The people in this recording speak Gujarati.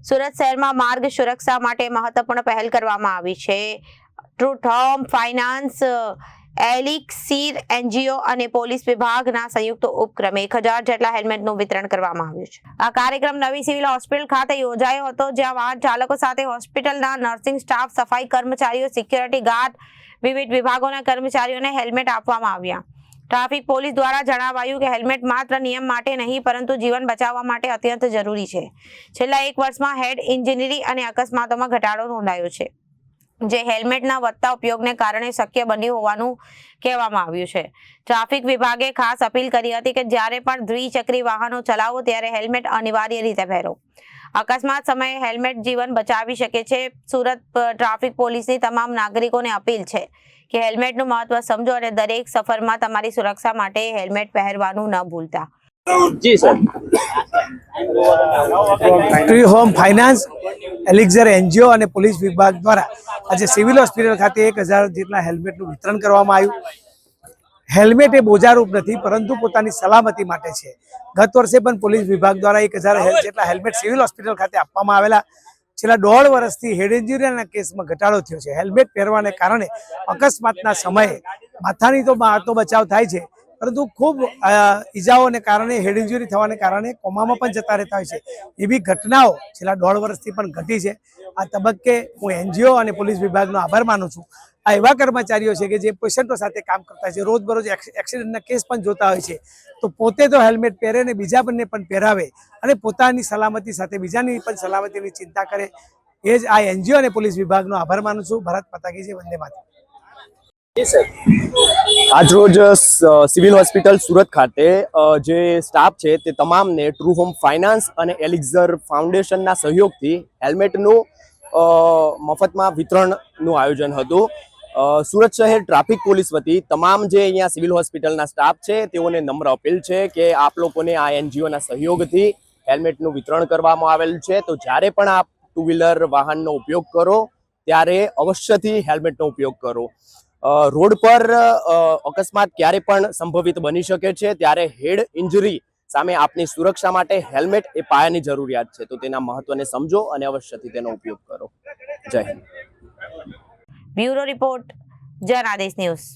સુરત શહેરમાં માર્ગ સુરક્ષા માટે મહત્વપૂર્ણ પહેલ કરવામાં આવી છે। Truth home finance, Elixir NGO અને પોલીસ વિભાગના સંયુક્ત ઉપક્રમે 1000 જેટલા હેલ્મેટનું વિતરણ કરવામાં આવ્યું છે। આ કાર્યક્રમ નવી સિવિલ હોસ્પિટલ ખાતે યોજાયો હતો, જ્યાં વાહન ચાલકો સાથે હોસ્પિટલના નર્સિંગ સ્ટાફ, સફાઈ કર્મચારીઓ, સિક્યુરિટી ગાર્ડ, વિવિધ વિભાગોના કર્મચારીઓને હેલ્મેટ આપવામાં આવ્યા। ટ્રાફિક પોલીસ દ્વારા જણાવાયું કે હેલ્મેટ માત્ર નિયમ માટે નહીં, પરંતુ જીવન બચાવવા માટે અત્યંત જરૂરી છે। છેલ્લા 1 વર્ષમાં હેડ ઇન્જરી અને અકસ્માતોમાં ઘટાડો નોંધાયો છે, જે હેલ્મેટના વધતા ઉપયોગને કારણે શક્ય બન્યું હોવાનું કહેવામાં આવ્યું છે। ટ્રાફિક વિભાગે ખાસ અપીલ કરી હતી કે જ્યારે પણ દ્વિચક્રી વાહનો ચલાવો ત્યારે હેલ્મેટ અનિવાર્ય રીતે પહેરો। અકસ્માત સમયે હેલ્મેટ જીવન બચાવી શકે છે। સુરત ટ્રાફિક પોલીસની તમામ નાગરિકોને અપીલ છે કે હેલ્મેટનું મહત્વ સમજો અને દરેક સફરમાં તમારી સુરક્ષા માટે હેલ્મેટ પહેરવાનું ન ભૂલતા। જી sir. Tree home finance, Elixir NGO અને પોલીસ વિભાગ દ્વારા આજે સિવિલ હોસ્પિટલ ખાતે 1000 જેટલા હેલ્મેટનું વિતરણ કરવામાં આવ્યું। હેલ્મેટ એ બોજારૂપ નથી, પરંતુ પોતાની સલામતી માટે છે। ગત વર્ષે પણ પોલીસ વિભાગ દ્વારા 1000 જેટલા હેલ્મેટ સિવિલ હોસ્પિટલ ખાતે આપવામાં આવેલા। છેલ્લા 1.5 વર્ષથી હેડ ઇન્જરીના કેસમાં ઘટાડો થયો છે। હેલ્મેટ પહેરવાને કારણે અકસ્માતના સમયે માથાની તો બચાવ થાય છે, પરંતુ ખૂબ ઈજાઓને કારણે, હેડ ઇન્જરી થવાને કારણે કોમામાં પણ જતા રહેતા હોય છે। એવી ઘટનાઓ છેલ્લા 1.5 વર્ષથી પણ ઘટી છે। આ તબક્કે હું એનજીઓ અને પોલીસ વિભાગનો આભાર માનું છું। આ એવા કર્મચારીઓ છે કે જે પેશન્ટો સાથે કામ કરતા છે, રોજબરોજ એક્સિડન્ટના કેસ પણ જોતા હોય છે, તો પોતે તો હેલ્મેટ પહેરે ને બીજા બંને પણ પહેરાવે અને પોતાની સલામતી સાથે બીજાની પણ સલામતીની ચિંતા કરે। એ જ આ એનજીઓ અને પોલીસ વિભાગનો આભાર માનું છું। ભારત માતા કી જય, વંદે માતરમ। આજરોજ સિવિલ હોસ્પિટલ સુરત ખાતે જે સ્ટાફ છે તે તમામને ટ્રુ હોમ ફાઇનાન્સ અને એલિક્સિર ફાઉન્ડેશનના સહયોગથી હેલ્મેટનું મફતમાં વિતરણનું આયોજન હતું। સુરત શહેર ટ્રાફિક પોલીસ વતી તમામ જે અહીંયા સિવિલ હોસ્પિટલના સ્ટાફ છે તેઓને નમ્ર અપીલ છે કે આપ લોકોને આ એનજીઓના સહયોગથી હેલ્મેટનું વિતરણ કરવામાં આવેલ છે। તો જ્યારે પણ આપ 2 વ્હીલર વાહનનો ઉપયોગ કરો ત્યારે અવશ્યથી હેલ્મેટનો ઉપયોગ કરો। રોડ પર અકસ્માત ક્યારે પણ સંભવિત બની શકે છે, ત્યારે હેડ ઇન્જરી સામે આપની સુરક્ષા માટે હેલ્મેટ એ પાયાની જરૂરિયાત છે। તો તેના મહત્વને સમજો અને અવશ્યથી તેનો ઉપયોગ કરો। જય Hind. Bureau report, Janadesh news.